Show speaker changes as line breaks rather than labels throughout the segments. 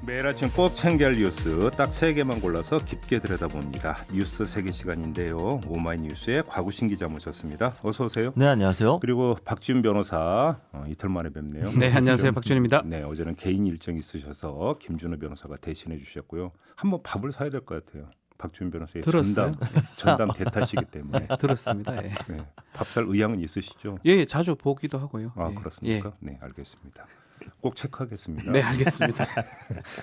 매일 아침 꼭 챙겨야 할 뉴스 딱 3개만 골라서 깊게 들여다봅니다. 뉴스 세계 시간인데요. 오마이뉴스의 곽우신 기자 모셨습니다. 어서 오세요.
네, 안녕하세요.
그리고 박지훈 변호사 이틀 만에 뵙네요.
네, 안녕하세요. 박지훈입니다.
네, 어제는 개인 일정이 있으셔서 김준호 변호사가 대신해 주셨고요. 한번 밥을 사야 될 것 같아요. 박지훈 변호사의
들었어요?
전담 대타시기 때문에.
들었습니다. 예.
네, 밥살 의향은 있으시죠?
예, 자주 보기도 하고요.
아,
예.
그렇습니까? 네, 알겠습니다. 꼭 체크하겠습니다.
네, 알겠습니다.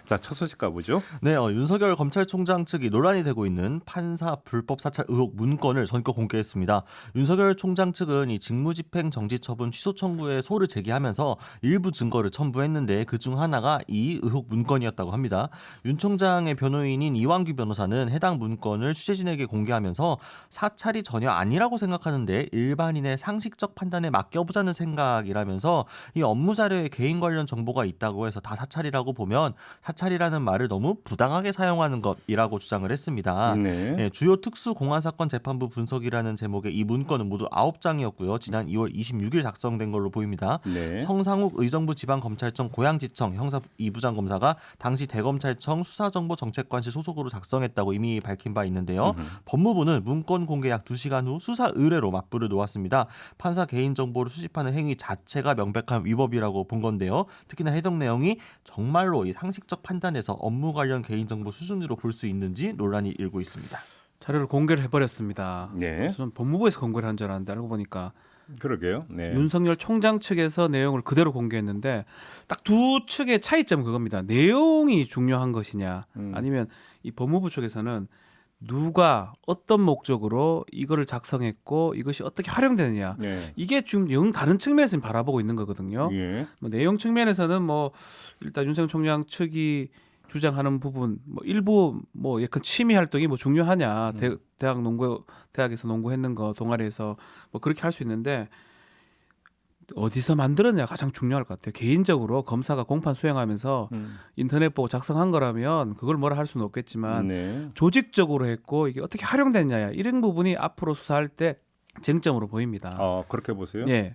자, 첫 소식 가보죠.
네, 윤석열 검찰총장 측이 논란이 되고 있는 판사 불법 사찰 의혹 문건을 전격 공개했습니다. 윤석열 총장 측은 이 직무집행 정지처분 취소 청구에 소를 제기하면서 일부 증거를 첨부했는데 그중 하나가 이 의혹 문건이었다고 합니다. 윤 총장의 변호인인 이완규 변호사는 해당 문건을 취재진에게 공개하면서 사찰이 전혀 아니라고 생각하는데 일반인의 상식적 판단에 맡겨보자는 생각이라면서 이 업무 자료에 개인 관련 정보가 있다고 해서 다 사찰이라고 보면 사찰이라는 말을 너무 부당하게 사용하는 것이라고 주장을 했습니다.
네.
네, 주요 특수 공안 사건 재판부 분석이라는 제목의 이 문건은 모두 9장이었고요. 지난 2월 26일 작성된 걸로 보입니다.
네.
성상욱 의정부 지방검찰청 고양지청 형사 2부장 검사가 당시 대검찰청 수사정보정책관실 소속으로 작성했다고 이미 밝힌 바 있는데요. 법무부는 문건 공개 약 2시간 후 수사 의뢰로 맞불을 놓았습니다. 판사 개인정보를 수집하는 행위 자체가 명백한 위법이라고 본 건데요. 특히나 해당 내용이 정말로 이 상식적 판단에서 업무 관련 개인정보 수준으로 볼 수 있는지 논란이 일고 있습니다.
자료를 공개를 해버렸습니다.
네.
저는 법무부에서 공개를 한 줄 알았는데 알고 보니까
그러게요. 네.
윤석열 총장 측에서 내용을 그대로 공개했는데 딱 두 측의 차이점은 그겁니다. 내용이 중요한 것이냐 아니면 이 법무부 쪽에서는 누가 어떤 목적으로 이거를 작성했고 이것이 어떻게 활용되느냐
네.
이게 지금 영 다른 측면에서 바라보고 있는 거거든요.
예.
뭐 내용 측면에서는 뭐 일단 윤석열 총장 측이 주장하는 부분 뭐 일부 뭐 약간 취미 활동이 뭐 중요하냐 대학에서 농구했는 거 동아리에서 뭐 그렇게 할 수 있는데 어디서 만들었냐 가장 중요할 것 같아요. 개인적으로 검사가 공판 수행하면서 인터넷 보고 작성한 거라면 그걸 뭐라 할 수는 없겠지만
네.
조직적으로 했고 이게 어떻게 활용됐냐 이런 부분이 앞으로 수사할 때 쟁점으로 보입니다.
그렇게 보세요.
예.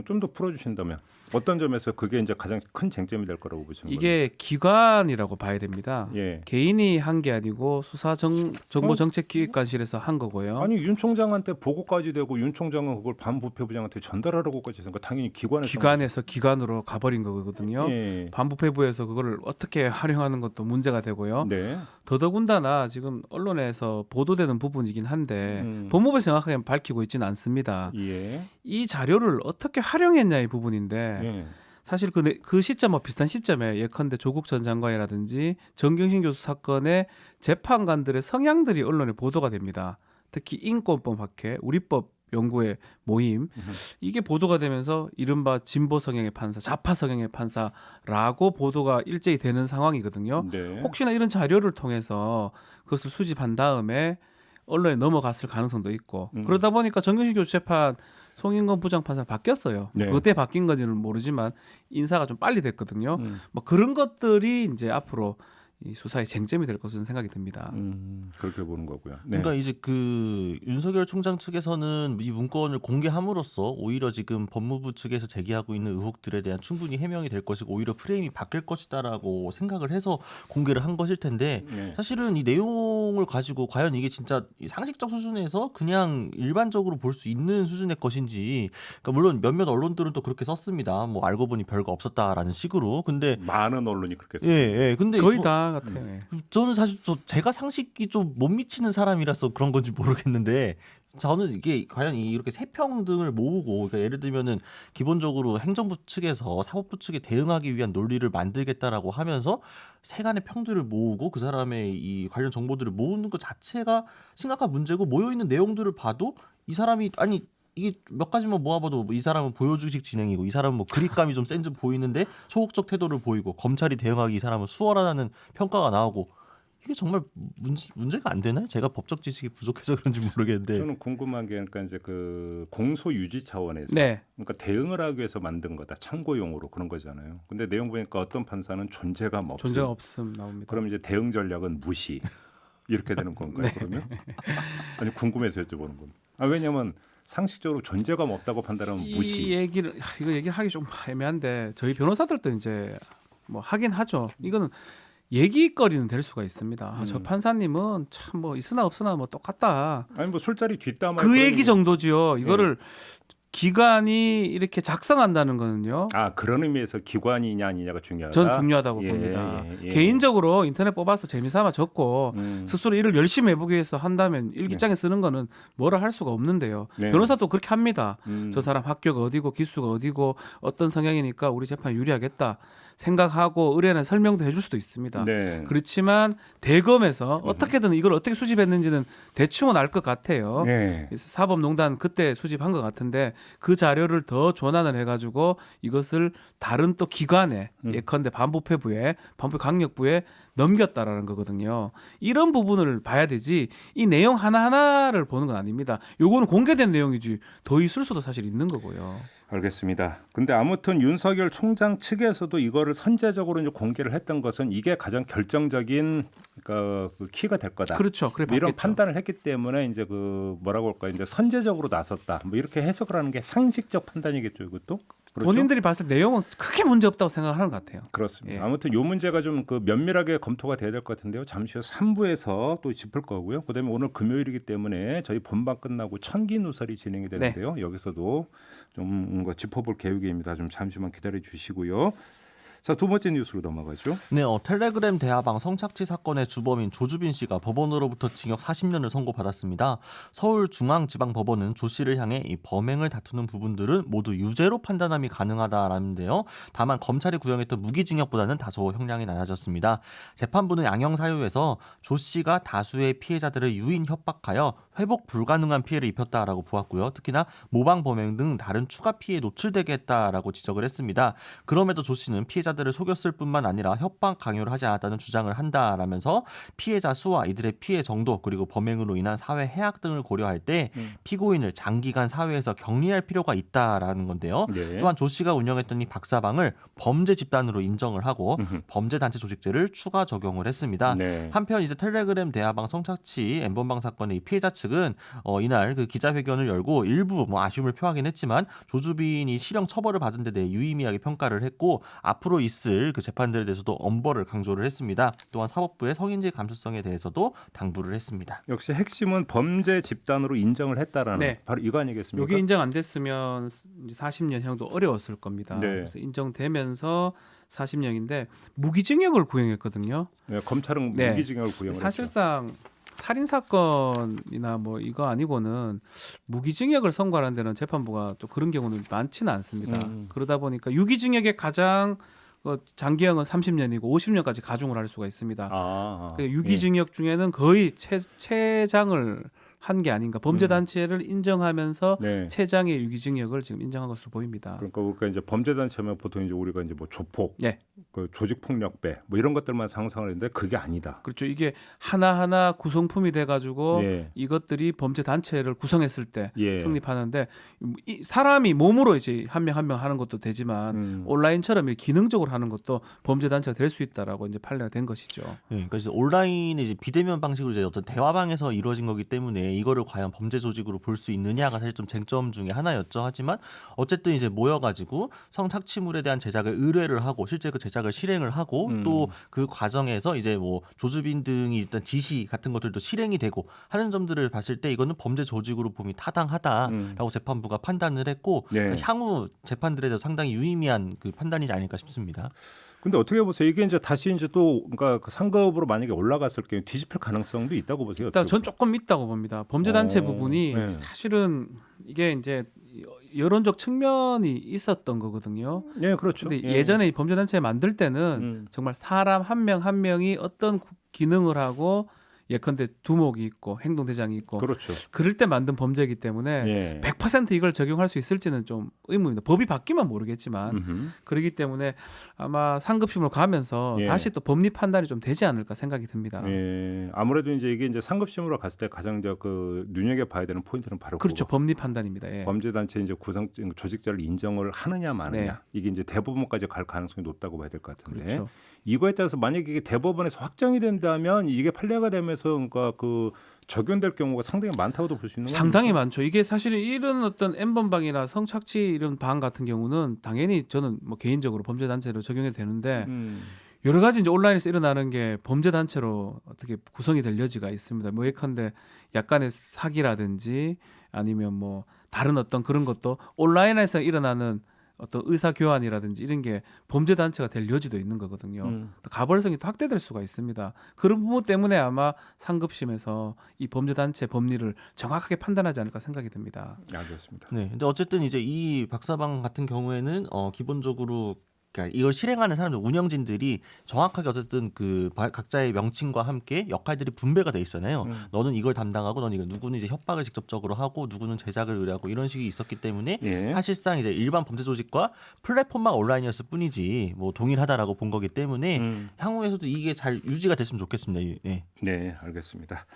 좀 더 풀어주신다면 어떤 점에서 그게 이제 가장 큰 쟁점이 될 거라고 보시는 거예요?
이게 기관이라고 봐야 됩니다.
예.
개인이 한 게 아니고 정보정책기획관실에서 한 거고요.
아니 윤 총장한테 보고까지 되고 윤 총장은 그걸 반부패부장한테 전달하라고까지 했으니까 당연히
기관에서 기관으로 가버린 거거든요.
예.
반부패부에서 그걸 어떻게 활용하는 것도 문제가 되고요.
네.
더더군다나 지금 언론에서 보도되는 부분이긴 한데 법무부에서 정확하게 밝히고 있지는 않습니다.
예.
이 자료를 어떻게 활용했냐의 부분인데
예.
사실 그 시점과 비슷한 시점에 예컨대 조국 전 장관이라든지 정경심 교수 사건의 재판관들의 성향들이 언론에 보도가 됩니다. 특히 인권법 학회, 우리법 연구회 모임 이게 보도가 되면서 이른바 진보 성향의 판사, 좌파 성향의 판사라고 보도가 일제히 되는 상황이거든요.
네.
혹시나 이런 자료를 통해서 그것을 수집한 다음에 언론에 넘어갔을 가능성도 있고 그러다 보니까 정경심 교수 재판 송인건 부장판사 바뀌었어요.
네.
그때 바뀐 건지는 모르지만 인사가 좀 빨리 됐거든요. 뭐 그런 것들이 이제 앞으로 이 수사의 쟁점이 될 것으로 생각이 듭니다.
그렇게 보는 거고요. 네.
그러니까 이제 그 윤석열 총장 측에서는 이 문건을 공개함으로써 오히려 지금 법무부 측에서 제기하고 있는 의혹들에 대한 충분히 해명이 될 것이고 오히려 프레임이 바뀔 것이다라고 생각을 해서 공개를 한 것일 텐데
네.
사실은 이 내용을 가지고 과연 이게 진짜 상식적 수준에서 그냥 일반적으로 볼 수 있는 수준의 것인지 그러니까 물론 몇몇 언론들은 또 그렇게 썼습니다. 뭐 알고 보니 별거 없었다라는 식으로. 근데
많은 언론이 그렇게 써요.
예. 근데
거의 다 같아요. 예.
저는 사실 제가 상식이 좀 못 미치는 사람이라서 그런 건지 모르겠는데 저는 이게 과연 이렇게 세평등을 모으고 그러니까 예를 들면은 기본적으로 행정부 측에서 사법부 측에 대응하기 위한 논리를 만들겠다라고 하면서 세간의 평들을 모으고 그 사람의 이 관련 정보들을 모으는 것 자체가 심각한 문제고 모여 있는 내용들을 봐도 이 사람이 아니 이게 몇 가지만 모아봐도 이 사람은 보여주식 진행이고 이 사람은 뭐 그립감이 좀 센 듯 보이는데 소극적 태도를 보이고 검찰이 대응하기 이 사람은 수월하다는 평가가 나오고 이게 정말 문제가 안 되나요? 제가 법적 지식이 부족해서 그런지 모르겠는데
저는 궁금한 게 그러니까 이제 그 공소 유지 차원에서
네.
그러니까 대응을 하기 위해서 만든 거다. 참고용으로 그런 거잖아요. 근데 내용 보니까 어떤 판사는 존재감 없음.
존재가 없음 나옵니다.
그럼 이제 대응 전략은 무시. 이렇게 되는 건가요? 그러면? 아니 궁금해서 여쭤보는 겁니다. 왜냐하면 상식적으로 존재감 없다고 판단하면 무시.
이거 얘기를 하기 좀 애매한데 저희 변호사들도 이제 뭐 하긴 하죠. 이거는 얘기거리는 될 수가 있습니다. 저 판사님은 참 뭐 있으나 없으나 뭐 똑같다.
아니 뭐 술자리 뒷담화
그 얘기 정도지요. 이거를 기관이 이렇게 작성한다는 거는요.
아 그런 의미에서 기관이냐 아니냐가 중요하다.
전 중요하다고 봅니다. 개인적으로 인터넷 뽑아서 재미삼아 적고 스스로 일을 열심히 해보기 위해서 한다면 일기장에 쓰는 거는 뭐라 할 수가 없는데요.
네.
변호사도 그렇게 합니다. 저 사람 학교가 어디고 기수가 어디고 어떤 성향이니까 우리 재판이 유리하겠다 생각하고 의뢰는 설명도 해줄 수도 있습니다.
네.
그렇지만 대검에서 어떻게든 이걸 어떻게 수집했는지는 대충은 알 것 같아요.
네.
사법농단 그때 수집한 것 같은데 그 자료를 더 전환을 해가지고 이것을 다른 또 기관에 예컨대 반부패부에 반부강력부에 넘겼다라는 거거든요. 이런 부분을 봐야 되지 이 내용 하나하나를 보는 건 아닙니다. 요거는 공개된 내용이지 더 있을 수도 사실 있는 거고요.
알겠습니다. 근데 아무튼 윤석열 총장 측에서도 이거를 선제적으로 이제 공개를 했던 것은 이게 가장 결정적인 그 키가 될 거다.
그렇죠. 그래
뭐 이런
봤겠죠.
판단을 했기 때문에 이제 그 뭐라고 할까 이제 선제적으로 나섰다. 뭐 이렇게 해석을 하는 게 상식적 판단이겠죠, 이것도. 그렇죠?
본인들이 봤을 때 내용은 크게 문제 없다고 생각하는 것 같아요.
그렇습니다.
예.
아무튼 이 문제가 좀 그 면밀하게 검토가 돼야 될 것 같은데요. 잠시 후 3부에서 또 짚을 거고요. 그다음에 오늘 금요일이기 때문에 저희 본방 끝나고 천기 누설이 진행이 되는데요. 여기서도 좀 짚어볼 계획입니다. 좀 잠시만 기다려 주시고요. 자, 두 번째 뉴스로 넘어가죠.
네, 텔레그램 대화방 성착취 사건의 주범인 조주빈 씨가 법원으로부터 징역 40년을 선고받았습니다. 서울중앙지방법원은 조 씨를 향해 이 범행을 다투는 부분들은 모두 유죄로 판단함이 가능하다라는데요. 다만 검찰이 구형했던 무기징역보다는 다소 형량이 낮아졌습니다. 재판부는 양형 사유에서 조 씨가 다수의 피해자들을 유인 협박하여 회복 불가능한 피해를 입혔다라고 보았고요. 특히나 모방 범행 등 다른 추가 피해에 노출되게 했다라고 지적을 했습니다. 그럼에도 조 씨는 피해자들을 속였을 뿐만 아니라 협박 강요를 하지 않았다는 주장을 한다라면서 피해자 수와 이들의 피해 정도 그리고 범행으로 인한 사회 해악 등을 고려할 때 피고인을 장기간 사회에서 격리할 필요가 있다라는 건데요.
네.
또한 조 씨가 운영했던 이 박사방을 범죄 집단으로 인정을 하고 범죄 단체 조직죄를 추가 적용을 했습니다.
네.
한편 이제 텔레그램 대화방 성착취 엠번방 사건의 이 피해자 측은 이날 그 기자회견을 열고 일부 아쉬움을 표하긴 했지만 조주빈이 실형 처벌을 받은 데 대해 유의미하게 평가를 했고 앞으로 있을 그 재판들에 대해서도 엄벌을 강조를 했습니다. 또한 사법부의 성인지 감수성에 대해서도 당부를 했습니다.
역시 핵심은 범죄 집단으로 인정을 했다라는
네.
바로 이거 아니겠습니까?
여기 인정 안 됐으면 40년형도 어려웠을 겁니다.
네.
그래서 인정되면서 40년인데 무기징역을 구형했거든요.
네, 검찰은
네.
무기징역을 구형을 했죠.
사실상 살인 사건이나 뭐 이거 아니고는 무기징역을 선고하는 데는 재판부가 또 그런 경우는 많지는 않습니다. 그러다 보니까 유기징역의 가장 장기형은 30년이고 50년까지 가중을 할 수가 있습니다. 그 유기징역 중에는 거의 최장을 한 게 아닌가. 범죄 단체를 인정하면서
네.
최장의 유기징역을 지금 인정한 것으로 보입니다.
그러니까 우리가 이제 범죄 단체면 보통 이제 우리가 이제 뭐 조폭,
예.
그 조직 폭력배 뭐 이런 것들만 상상을 했는데 그게 아니다.
그렇죠. 이게 하나하나 구성품이 돼가지고
예.
이것들이 범죄 단체를 구성했을 때
예.
성립하는데 이 사람이 몸으로 이제 한 명 한 명 하는 것도 되지만 온라인처럼 이렇게 기능적으로 하는 것도 범죄 단체가 될 수 있다라고 이제 판례가 된 것이죠.
네, 그러니까 이제 온라인의 이제 비대면 방식으로 이제 어떤 대화방에서 이루어진 거기 때문에 이거를 과연 범죄 조직으로 볼 수 있느냐가 사실 좀 쟁점 중에 하나였죠. 하지만 어쨌든 이제 모여가지고 성착취물에 대한 제작을 의뢰를 하고 실제 그 제작을 실행을 하고 또 그 과정에서 이제 뭐 조주빈 등이 일단 지시 같은 것들도 실행이 되고 하는 점들을 봤을 때 이거는 범죄 조직으로 봄이 타당하다라고 재판부가 판단을 했고
네.
그 향후 재판들에도 상당히 유의미한 그 판단이지 않을까 싶습니다.
근데 어떻게 보세요? 이게 이제 다시 이제 또 그러니까 그 상급으로 만약에 올라갔을 경우 뒤집힐 가능성도 있다고 보세요.
일단 전 조금 있다고 봅니다. 범죄 단체 부분이
네.
사실은 이게 이제 여론적 측면이 있었던 거거든요.
네, 그렇죠.
근데 예전에 이 범죄 단체 만들 때는 정말 사람 한 명 한 명이 어떤 기능을 하고 예컨대 두목이 있고 행동대장이 있고
그렇죠.
그럴 때 만든 범죄이기 때문에
예.
100% 이걸 적용할 수 있을지는 좀 의문입니다. 법이 바뀌면 모르겠지만 그렇기 때문에 아마 상급심으로 가면서
예.
다시 또 법리 판단이 좀 되지 않을까 생각이 듭니다.
예. 아무래도 이제 이게 이제 상급심으로 갔을 때 가장 그 눈여겨 봐야 되는 포인트는 바로
그렇죠.
그거.
법리 판단입니다. 예.
범죄 단체 이제 구성 조직자를 인정을 하느냐 마느냐
네.
이게 이제 대법원까지 갈 가능성이 높다고 봐야 될 것 같은데
그렇죠.
이거에 따라서 만약에 이게 대법원에서 확정이 된다면 이게 판례가 되면서 그러니까 그 적용될 경우가 상당히 많다고도 볼 수 있는 거죠.
상당히 많죠. 이게 사실 이런 어떤 N번방이나 성착취 이런 방 같은 경우는 당연히 저는 뭐 개인적으로 범죄 단체로 적용이 되는데 여러 가지 이제 온라인에서 일어나는 게 범죄 단체로 어떻게 구성이 될 여지가 있습니다. 뭐 예컨대 약간의 사기라든지 아니면 뭐 다른 어떤 그런 것도 온라인에서 일어나는 어떤 의사 교환이라든지 이런 게 범죄 단체가 될 여지도 있는 거거든요. 또 가벌성이 또 확대될 수가 있습니다. 그런 부분 때문에 아마 상급심에서 이 범죄 단체 법리를 정확하게 판단하지 않을까 생각이 듭니다.
알겠습니다.
네. 근데 어쨌든 이제 이 박사방 같은 경우에는 기본적으로 그러니까 이걸 실행하는 사람들 운영진들이 정확하게 어쨌든 그 각자의 명칭과 함께 역할들이 분배가 돼 있잖아요. 너는 이걸 담당하고 너는 이거 누구는 이제 협박을 직접적으로 하고 누구는 제작을 의뢰하고 이런 식이 있었기 때문에
예.
사실상 이제 일반 범죄 조직과 플랫폼만 온라인이었을 뿐이지 뭐 동일하다라고 본 거기 때문에 향후에서도 이게 잘 유지가 됐으면 좋겠습니다. 네.
네, 알겠습니다.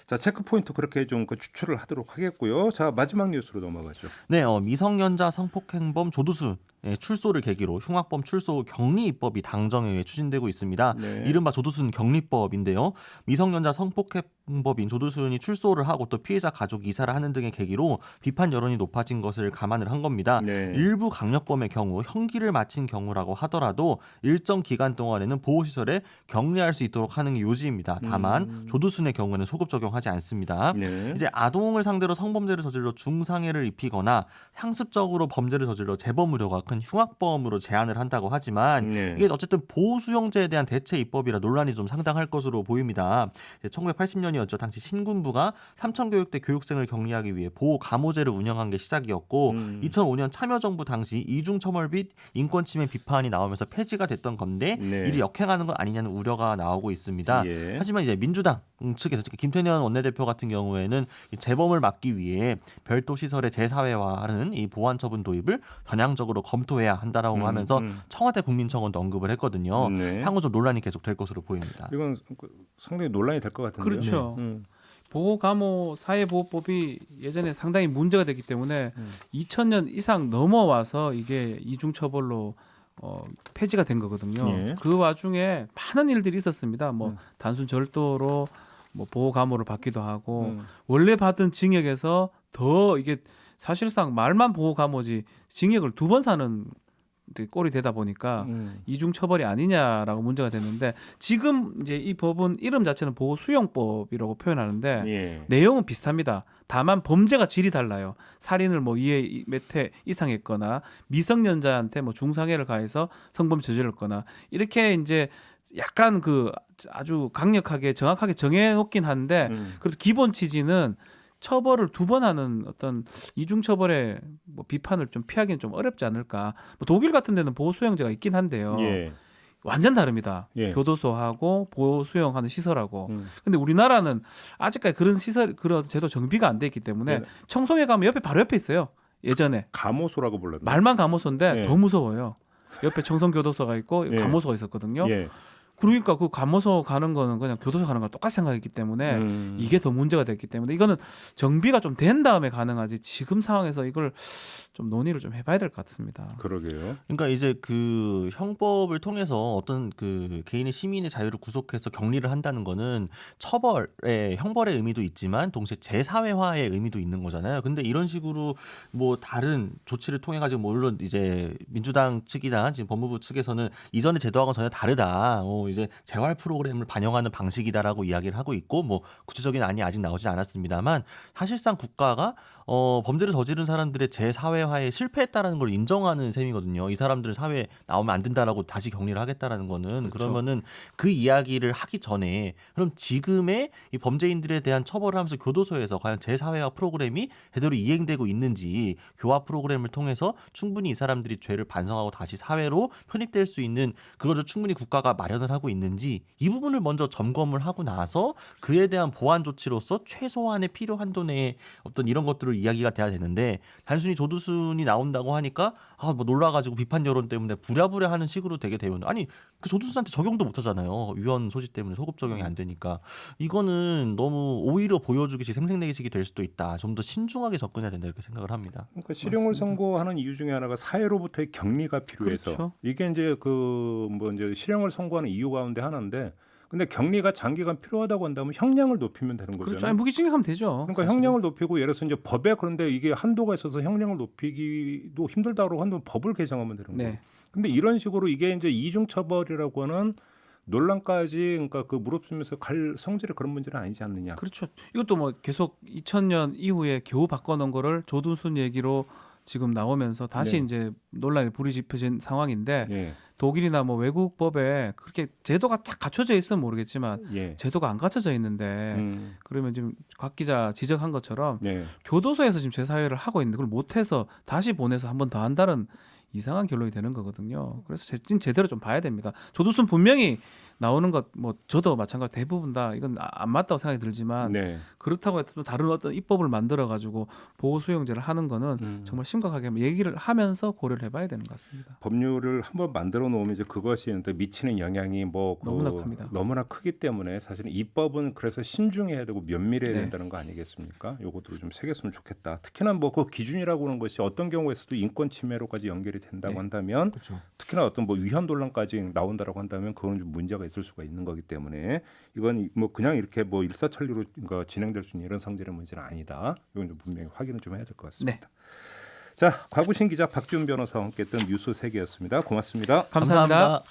자, 체크 포인트 그렇게 좀 그 추출을 하도록 하겠고요. 자, 마지막 뉴스로 넘어가죠.
네, 미성년자 성폭행범 조두순 출소를 계기로 흉악범 출소 격리 입법이 당정에 추진되고 있습니다.
네.
이른바 조두순 격리법인데요. 미성년자 성폭행범인 조두순이 출소를 하고 또 피해자 가족 이사를 하는 등의 계기로 비판 여론이 높아진 것을 감안을 한 겁니다.
네.
일부 강력범의 경우 형기를 마친 경우라고 하더라도 일정 기간 동안에는 보호시설에 격리할 수 있도록 하는 게 요지입니다. 다만 조두순의 경우에는 소급 적용하지 않습니다.
네.
이제 아동을 상대로 성범죄를 저질러 중상해를 입히거나 상습적으로 범죄를 저질러 재범 우려가 큰 흉악범으로 제한을 한다고 하지만
네.
이게 어쨌든 보호수용제에 대한 대체 입법이라 논란이 좀 상당할 것으로 보입니다. 1980년이었죠. 당시 신군부가 삼천교육대 교육생을 격리하기 위해 보호감호제를 운영한 게 시작이었고 2005년 참여정부 당시 이중처벌 및 인권침해 비판이 나오면서 폐지가 됐던 건데
네.
이를 역행하는 건 아니냐는 우려가 나오고 있습니다.
예.
하지만 이제 민주당 측에서 특히 김태년 원내대표 같은 경우에는 이 재범을 막기 위해 별도 시설의 재사회화하는 이 보안 처분 도입을 전향적으로 검토해야 한다라고 하면서 청와대 국민청원도 언급을 했거든요.
네.
향후 좀 논란이 계속 될 것으로 보입니다.
이건 상당히 논란이 될 것 같은데요.
그렇죠. 보호감호 사회보호법이 예전에 상당히 문제가 됐기 때문에 2000년 이상 넘어와서 이게 이중처벌로 폐지가 된 거거든요.
예.
그 와중에 많은 일들이 있었습니다. 뭐 단순 절도로 뭐 보호감호를 받기도 하고 원래 받은 징역에서 더 이게 사실상 말만 보호감호지 징역을 2번 사는 꼴이 되다 보니까 이중 처벌이 아니냐라고 문제가 됐는데 지금 이제 이 법은 이름 자체는 보호 수용법이라고 표현하는데
예.
내용은 비슷합니다. 다만 범죄가 질이 달라요. 살인을 뭐 2회 몇 회 이상 했거나 미성년자한테 뭐 중상해를 가해서 성범죄 저질렀거나 이렇게 이제 약간 그 아주 강력하게 정확하게 정해 놓긴 한데 그래도 기본 취지는 처벌을 2번 하는 어떤 이중 처벌의 뭐 비판을 좀 피하기는 좀 어렵지 않을까. 뭐 독일 같은 데는 보호 수용제가 있긴 한데요.
예.
완전 다릅니다.
예.
교도소하고 보호 수용하는 시설하고. 근데 우리나라는 아직까지 그런 시설 그런 제도 정비가 안 돼 있기 때문에
네.
청송에 가면 옆에 바로 옆에 있어요. 예전에
감호소라고 불렀나?
말만 감호소인데
예.
더 무서워요. 옆에 청송교도소가 있고
예.
감호소가 있었거든요.
예.
그러니까 그 감호소 가는 거는 그냥 교도소 가는 거랑 똑같이 생각했기 때문에 이게 더 문제가 됐기 때문에 이거는 정비가 좀 된 다음에 가능하지 지금 상황에서 이걸 좀 논의를 좀 해봐야 될 것 같습니다.
그러게요.
그러니까 이제 그 형법을 통해서 어떤 그 개인의 시민의 자유를 구속해서 격리를 한다는 거는 처벌의 형벌의 의미도 있지만 동시에 재사회화의 의미도 있는 거잖아요. 근데 이런 식으로 뭐 다른 조치를 통해 가지고 물론 이제 민주당 측이나 지금 법무부 측에서는 이전의 제도하고는 전혀 다르다. 이제 재활 프로그램을 반영하는 방식이다라고 이야기를 하고 있고 뭐 구체적인 안이 아직 나오지 않았습니다만 사실상 국가가 범죄를 저지른 사람들의 재사회화에 실패했다라는 걸 인정하는 셈이거든요. 이 사람들 사회에 나오면 안 된다라고 다시 격리를 하겠다라는 거는
그렇죠.
그러면은 그 이야기를 하기 전에 그럼 지금의 이 범죄인들에 대한 처벌을 하면서 교도소에서 과연 재사회화 프로그램이 제대로 이행되고 있는지 교화 프로그램을 통해서 충분히 이 사람들이 죄를 반성하고 다시 사회로 편입될 수 있는 그거를 충분히 국가가 마련을 하고 있는지 이 부분을 먼저 점검을 하고 나서 그에 대한 보완 조치로서 최소한의 필요 한도 내에 어떤 이런 것들을 이야기가 돼야 되는데 단순히 조두순이 나온다고 하니까 뭐 놀라가지고 비판 여론 때문에 부랴부랴 하는 식으로 되게 되면 아니 그 조두순한테 적용도 못하잖아요. 유언 소지 때문에 소급 적용이 안 되니까 이거는 너무 오히려 보여주기식 생색내기식이 될 수도 있다. 좀 더 신중하게 접근해야 된다 이렇게 생각을 합니다.
그러니까 실형을 선고하는 이유 중에 하나가 사회로부터의 격리가 필요해서
그렇죠.
이게 이제 그 뭐 이제 실형을 선고하는 이유 가운데 하나인데 근데 격리가 장기간 필요하다고 한다면 형량을 높이면 되는 거잖아요.
그렇죠. 아니, 무기징역하면 되죠.
그러니까 형량을 높이고 예를 들어서 이제 법에 그런데 이게 한도가 있어서 형량을 높이기도 힘들다고 한다면 법을 개정하면 되는 거예요.
네.
근데 이런 식으로 이게 이제 이중처벌이라고 하는 논란까지 그러니까 그 무릅쓰면서 갈 성질의 그런 문제는 아니지 않느냐.
그렇죠. 이것도 뭐 계속 2000년 이후에 겨우 바꿔놓은 거를 조두순 얘기로 지금 나오면서 다시
네.
이제 논란이 불이 지펴진 상황인데
예.
독일이나 뭐 외국 법에 그렇게 제도가 딱 갖춰져 있으면 모르겠지만
예.
제도가 안 갖춰져 있는데 그러면 지금 곽 기자 지적한 것처럼
예.
교도소에서 지금 재사회를 하고 있는데 그걸 못해서 다시 보내서 한 번 더 한다는 이상한 결론이 되는 거거든요. 그래서 제대로 좀 봐야 됩니다. 조두순 분명히 나오는 것 뭐 저도 마찬가지 대부분 다 이건 안 맞다고 생각이 들지만
네.
그렇다고 해서 또 다른 어떤 입법을 만들어 가지고 보호 수용제를 하는 거는 정말 심각하게 얘기를 하면서 고려를 해봐야 되는 것 같습니다.
법률을 한번 만들어 놓으면 이제 그것이 또 미치는 영향이 뭐
너무나 큽니다.
너무나 크기 때문에 사실은 입법은 그래서 신중해야 되고 면밀해야
네.
된다는 거 아니겠습니까? 요것들을 좀 새겼으면 좋겠다. 특히나 뭐 그 기준이라고 하는 것이 어떤 경우에서도 인권 침해로까지 연결이 된다고
네.
한다면
그렇죠.
특히나 어떤 뭐 위헌 논란까지 나온다라고 한다면 그건 좀 문제가 있을 수가 있는 거기 때문에 이건 뭐 그냥 이렇게 뭐 일사천리로 그러니까 진행될 수 있는 이런 성질의 문제는 아니다. 이건 좀 분명히 확인을 좀 해야 될 것 같습니다.
네.
자, 곽우신 기자, 박지훈 변호사와 함께했던 뉴스 세계였습니다. 고맙습니다.
감사합니다.